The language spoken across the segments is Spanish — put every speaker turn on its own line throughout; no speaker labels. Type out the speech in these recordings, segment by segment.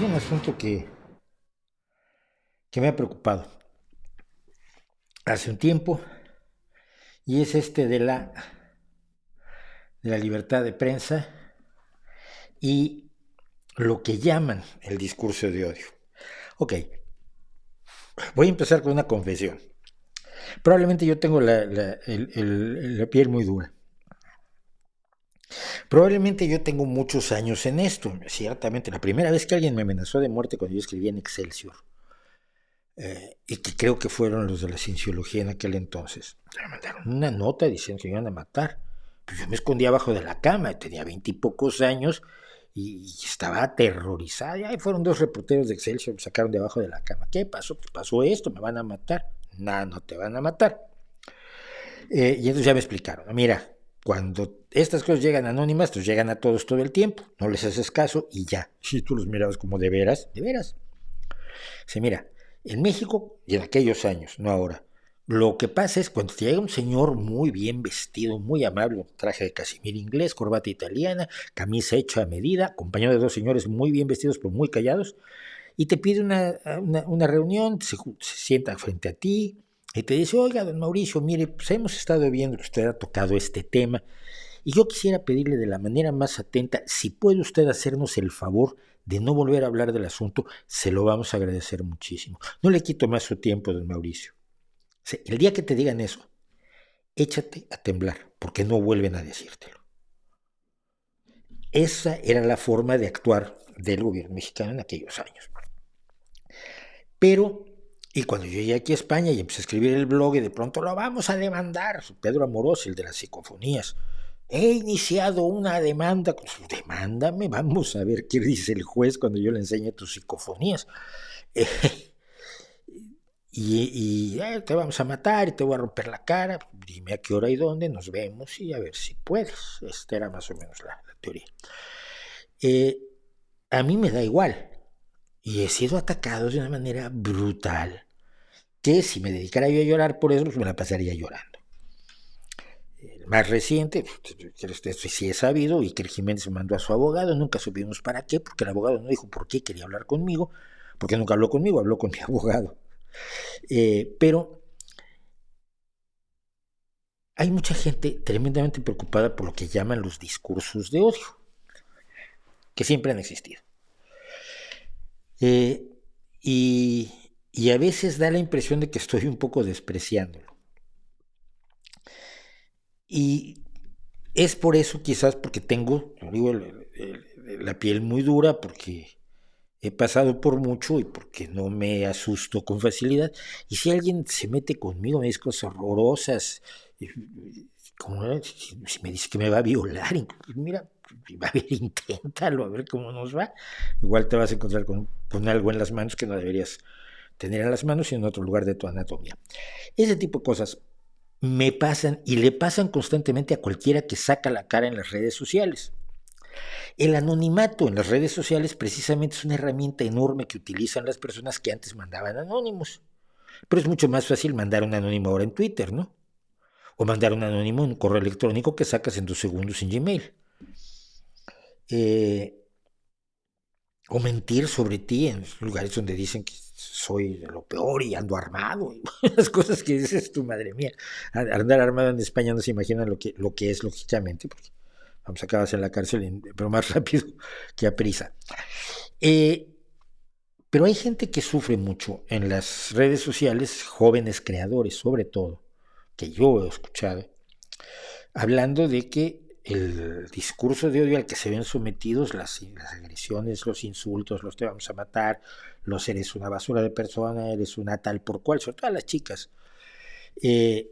Hay un asunto que me ha preocupado hace un tiempo y es este de la libertad de prensa y lo que llaman el discurso de odio. Ok, voy a empezar con una confesión. Probablemente yo tengo la piel muy dura. Probablemente yo tengo muchos años en esto. Ciertamente, la primera vez que alguien me amenazó de muerte cuando yo escribía en Excelsior, y que creo que fueron los de la cienciología en aquel entonces, me mandaron una nota diciendo que me iban a matar. Pues yo me escondía abajo de la cama, tenía 20 y pocos años y estaba aterrorizada. Y ahí fueron dos reporteros de Excelsior, me sacaron de abajo de la cama. ¿Qué pasó? Pues pasó esto, me van a matar. No, no te van a matar. Y entonces ya me explicaron, mira, cuando estas cosas llegan anónimas, pues llegan a todos todo el tiempo, no les haces caso y ya. Si tú los mirabas como de veras, de veras. Se mira, en México y en aquellos años, no ahora, lo que pasa es cuando te llega un señor muy bien vestido, muy amable, traje de casimir inglés, corbata italiana, camisa hecha a medida, acompañado de dos señores muy bien vestidos pero muy callados, y te pide una reunión, se sienta frente a ti y te dice, oiga, don Mauricio, mire, pues hemos estado viendo que usted ha tocado este tema y yo quisiera pedirle de la manera más atenta, si puede usted hacernos el favor de no volver a hablar del asunto, se lo vamos a agradecer muchísimo. No le quito más su tiempo, don Mauricio. O sea, el día que te digan eso, échate a temblar, porque no vuelven a decírtelo. Esa era la forma de actuar del gobierno mexicano en aquellos años. Pero, y cuando yo llegué aquí a España y empecé a escribir el blog y de pronto lo vamos a demandar, Pedro Amorós, el de las psicofonías, he iniciado una demanda. Demándame, vamos a ver qué dice el juez cuando yo le enseñe tus psicofonías. Eh, te vamos a matar y te voy a romper la cara. Dime a qué hora y dónde, nos vemos y a ver si puedes. Esta era más o menos la teoría. Eh, a mí me da igual. Y he sido atacado de una manera brutal. Que si me dedicara yo a llorar por eso, pues me la pasaría llorando. El más reciente, esto sí he sabido, y que el Jiménez me mandó a su abogado, nunca supimos para qué, porque el abogado no dijo por qué quería hablar conmigo, porque nunca habló conmigo, habló con mi abogado. Pero hay mucha gente tremendamente preocupada por lo que llaman los discursos de odio, que siempre han existido. Y, y a veces da la impresión de que estoy un poco despreciándolo. Y es por eso, quizás porque tengo, digo, la piel muy dura, porque he pasado por mucho y porque no me asusto con facilidad. Y si alguien se mete conmigo, me dice cosas horrorosas, como si me dice que me va a violar, mira, a ver, inténtalo, a ver cómo nos va. Igual te vas a encontrar con algo en las manos que no deberías tener en las manos, sino en otro lugar de tu anatomía. Ese tipo de cosas me pasan y le pasan constantemente a cualquiera que saca la cara en las redes sociales. El anonimato en las redes sociales precisamente es una herramienta enorme que utilizan las personas que antes mandaban anónimos. Pero es mucho más fácil mandar un anónimo ahora en Twitter, ¿no? O mandar un anónimo en un correo electrónico que sacas en 2 segundos en Gmail. O mentir sobre ti en lugares donde dicen que soy de lo peor y ando armado. Las cosas que dices tú, madre mía. Andar armado en España no se imaginan lo que es, lógicamente, porque vamos, acabas en la cárcel, pero más rápido que a prisa. Pero hay gente que sufre mucho en las redes sociales, jóvenes creadores sobre todo, que yo he escuchado, hablando de que el discurso de odio al que se ven sometidos, las agresiones, los insultos, los te vamos a matar, los eres una basura de persona, eres una tal por cual, sobre todo a las chicas, eh,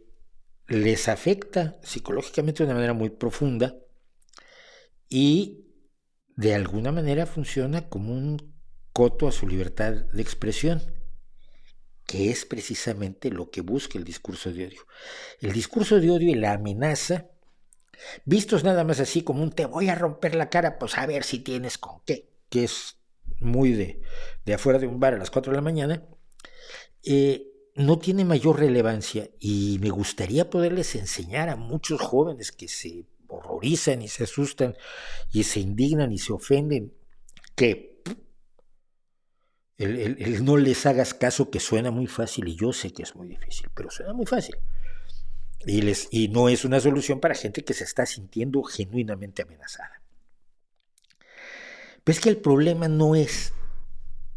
les afecta psicológicamente de una manera muy profunda y de alguna manera funciona como un coto a su libertad de expresión, que es precisamente lo que busca el discurso de odio. El discurso de odio y la amenaza, vistos nada más así como un te voy a romper la cara, pues a ver si tienes con qué, que es muy de afuera de un bar a las 4 de la mañana, no tiene mayor relevancia y me gustaría poderles enseñar a muchos jóvenes que se horrorizan y se asustan y se indignan y se ofenden que el no les hagas caso, que suena muy fácil, y yo sé que es muy difícil, pero suena muy fácil. Y no es una solución para gente que se está sintiendo genuinamente amenazada. Pero es que el problema no es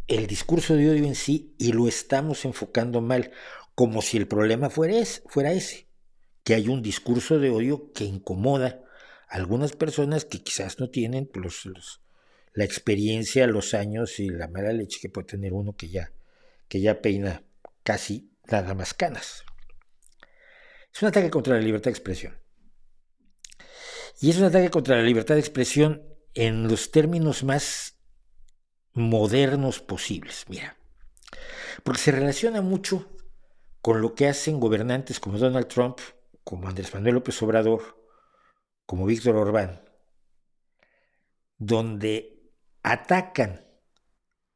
el discurso de odio en sí, y lo estamos enfocando mal, como si el problema fuera ese, que hay un discurso de odio que incomoda a algunas personas que quizás no tienen la experiencia, los años y la mala leche que puede tener uno que ya peina casi nada más canas. Es un ataque contra la libertad de expresión. Y es un ataque contra la libertad de expresión en los términos más modernos posibles. Mira, porque se relaciona mucho con lo que hacen gobernantes como Donald Trump, como Andrés Manuel López Obrador, como Víctor Orbán, donde atacan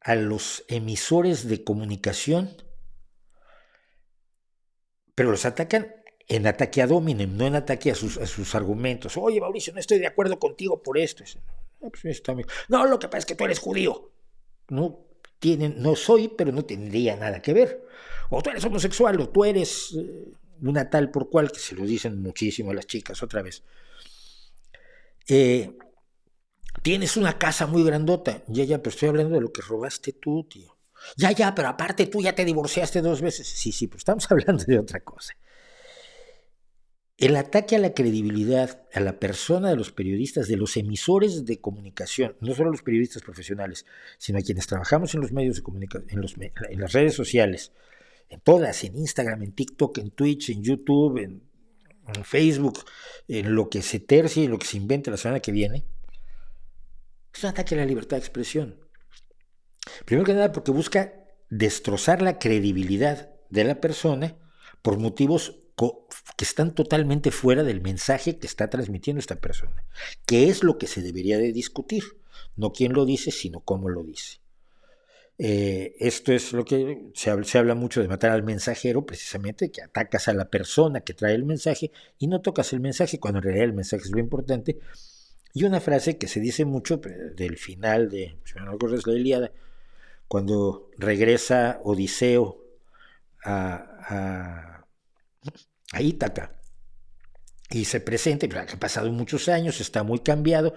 a los emisores de comunicación, pero los atacan en ataque ad hominem, no en ataque a sus argumentos. Oye, Mauricio, no estoy de acuerdo contigo por esto. No, pues está bien. No, lo que pasa es que tú eres judío. No soy, pero no tendría nada que ver. O tú eres homosexual, o tú eres una tal por cual, que se lo dicen muchísimo a las chicas otra vez. Tienes una casa muy grandota. Ya, pero estoy hablando de lo que robaste tú, tío. Ya, pero aparte tú ya te divorciaste 2 veces. Sí, pero estamos hablando de otra cosa. El ataque a la credibilidad, a la persona de los periodistas, de los emisores de comunicación, no solo los periodistas profesionales, sino a quienes trabajamos en los medios de comunicación, en las redes sociales, en todas, en Instagram, en TikTok, en Twitch, en YouTube, en Facebook, en lo que se tercie, en lo que se invente la semana que viene, es un ataque a la libertad de expresión. Primero que nada porque busca destrozar la credibilidad de la persona por motivos que están totalmente fuera del mensaje que está transmitiendo esta persona, que es lo que se debería de discutir, no quién lo dice, sino cómo lo dice. Esto es lo que se habla mucho de matar al mensajero, precisamente, que atacas a la persona que trae el mensaje y no tocas el mensaje, cuando en realidad el mensaje es lo importante. Y una frase que se dice mucho del final de, si no recuerdo, es la Ilíada, cuando regresa Odiseo a, a Ítaca y se presenta, pero ha pasado muchos años, está muy cambiado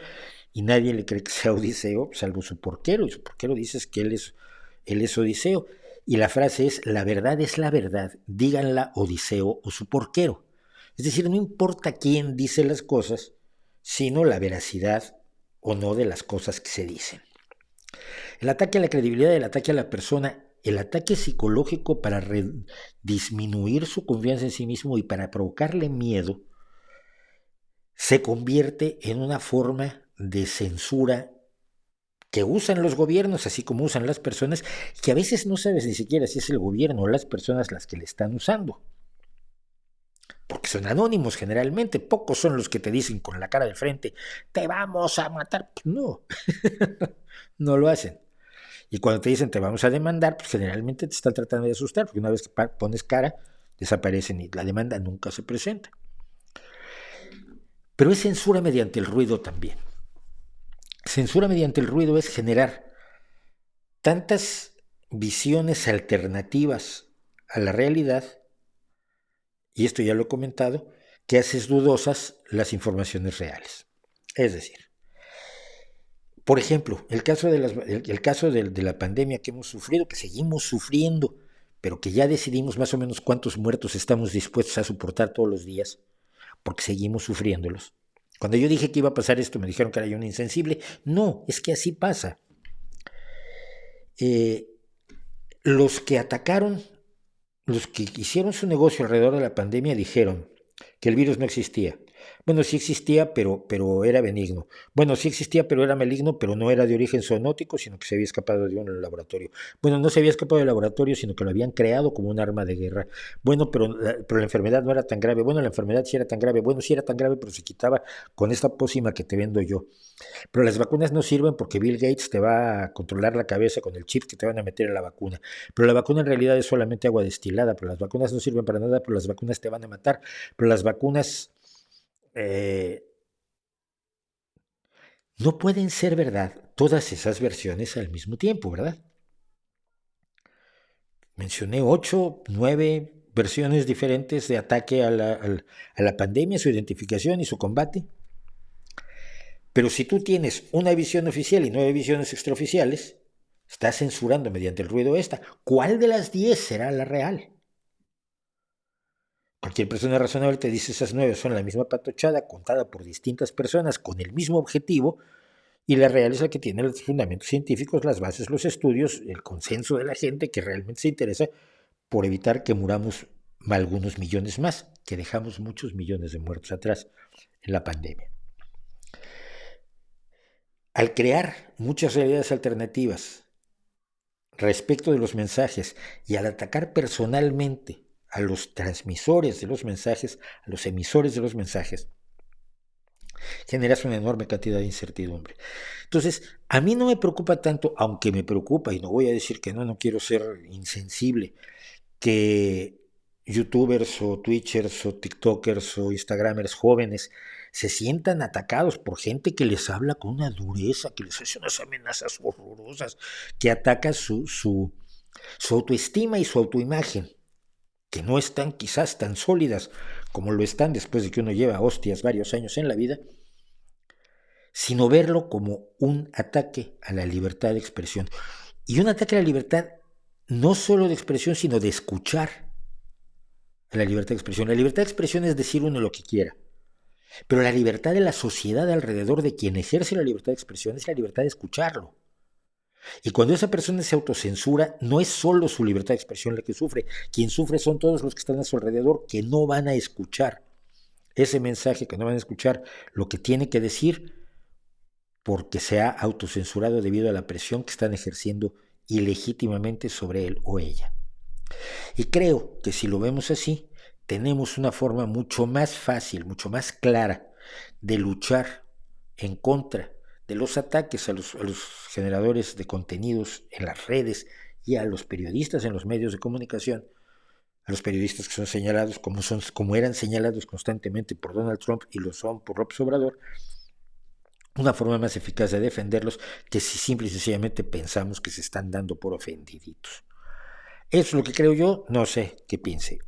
y nadie le cree que sea Odiseo, salvo su porquero, y su porquero dice que él es Odiseo. Y la frase es: la verdad es la verdad, díganla Odiseo o su porquero. Es decir, no importa quién dice las cosas, sino la veracidad o no de las cosas que se dicen. El ataque a la credibilidad, el ataque a la persona, el ataque psicológico para disminuir su confianza en sí mismo y para provocarle miedo, se convierte en una forma de censura que usan los gobiernos, así como usan las personas, que a veces no sabes ni siquiera si es el gobierno o las personas las que le están usando. Porque son anónimos generalmente, pocos son los que te dicen con la cara de frente, te vamos a matar. Pues no, no lo hacen. Y cuando te dicen te vamos a demandar, pues generalmente te están tratando de asustar, porque una vez que pones cara, desaparecen y la demanda nunca se presenta. Pero es censura mediante el ruido también. Censura mediante el ruido es generar tantas visiones alternativas a la realidad, y esto ya lo he comentado, que haces dudosas las informaciones reales. Es decir, por ejemplo, el caso de la pandemia que hemos sufrido, que seguimos sufriendo, pero que ya decidimos más o menos cuántos muertos estamos dispuestos a soportar todos los días, porque seguimos sufriéndolos. Cuando yo dije que iba a pasar esto, me dijeron que era yo un insensible. No, es que así pasa. Los que atacaron, los que hicieron su negocio alrededor de la pandemia dijeron que el virus no existía. Bueno, sí existía, pero era benigno. Bueno, sí existía, pero era maligno, pero no era de origen zoonótico, sino que se había escapado de un laboratorio. Bueno, no se había escapado del laboratorio, sino que lo habían creado como un arma de guerra. Bueno, pero la enfermedad no era tan grave. Bueno, la enfermedad sí era tan grave. Bueno, sí era tan grave, pero se quitaba con esta pócima que te vendo yo. Pero las vacunas no sirven porque Bill Gates te va a controlar la cabeza con el chip que te van a meter en la vacuna. Pero la vacuna en realidad es solamente agua destilada, pero las vacunas no sirven para nada, pero las vacunas te van a matar. Pero las vacunas no pueden ser verdad todas esas versiones al mismo tiempo, ¿verdad? mencioné 8, 9 versiones diferentes de ataque a la pandemia, su identificación y su combate. Pero si tú tienes una visión oficial y 9 visiones extraoficiales, estás censurando mediante el ruido esta. ¿Cuál de las 10 será la real? Cualquier persona razonable te dice esas 9 son la misma patochada contada por distintas personas con el mismo objetivo, y la real es la que tiene los fundamentos científicos, las bases, los estudios, el consenso de la gente que realmente se interesa por evitar que muramos algunos millones más, que dejamos muchos millones de muertos atrás en la pandemia. Al crear muchas realidades alternativas respecto de los mensajes y al atacar personalmente a los transmisores de los mensajes, a los emisores de los mensajes, generas una enorme cantidad de incertidumbre. Entonces, a mí no me preocupa tanto, aunque me preocupa, y no voy a decir que no quiero ser insensible, que youtubers o twitchers o tiktokers o instagramers jóvenes se sientan atacados por gente que les habla con una dureza, que les hace unas amenazas horrorosas, que ataca su autoestima y su autoimagen, que no están quizás tan sólidas como lo están después de que uno lleva hostias varios años en la vida, sino verlo como un ataque a la libertad de expresión. Y un ataque a la libertad no solo de expresión, sino de escuchar a la libertad de expresión. La libertad de expresión es decir uno lo que quiera, pero la libertad de la sociedad alrededor de quien ejerce la libertad de expresión es la libertad de escucharlo. Y cuando esa persona se autocensura, no es solo su libertad de expresión la que sufre. Quien sufre son todos los que están a su alrededor, que no van a escuchar ese mensaje, que no van a escuchar lo que tiene que decir, porque se ha autocensurado debido a la presión que están ejerciendo ilegítimamente sobre él o ella. Y creo que si lo vemos así, tenemos una forma mucho más fácil, mucho más clara de luchar en contra de los ataques a los generadores de contenidos en las redes y a los periodistas en los medios de comunicación, a los periodistas que son señalados como eran señalados constantemente por Donald Trump y lo son por López Obrador. Una forma más eficaz de defenderlos que si simple y sencillamente pensamos que se están dando por ofendiditos. Eso es lo que creo yo, no sé qué piense.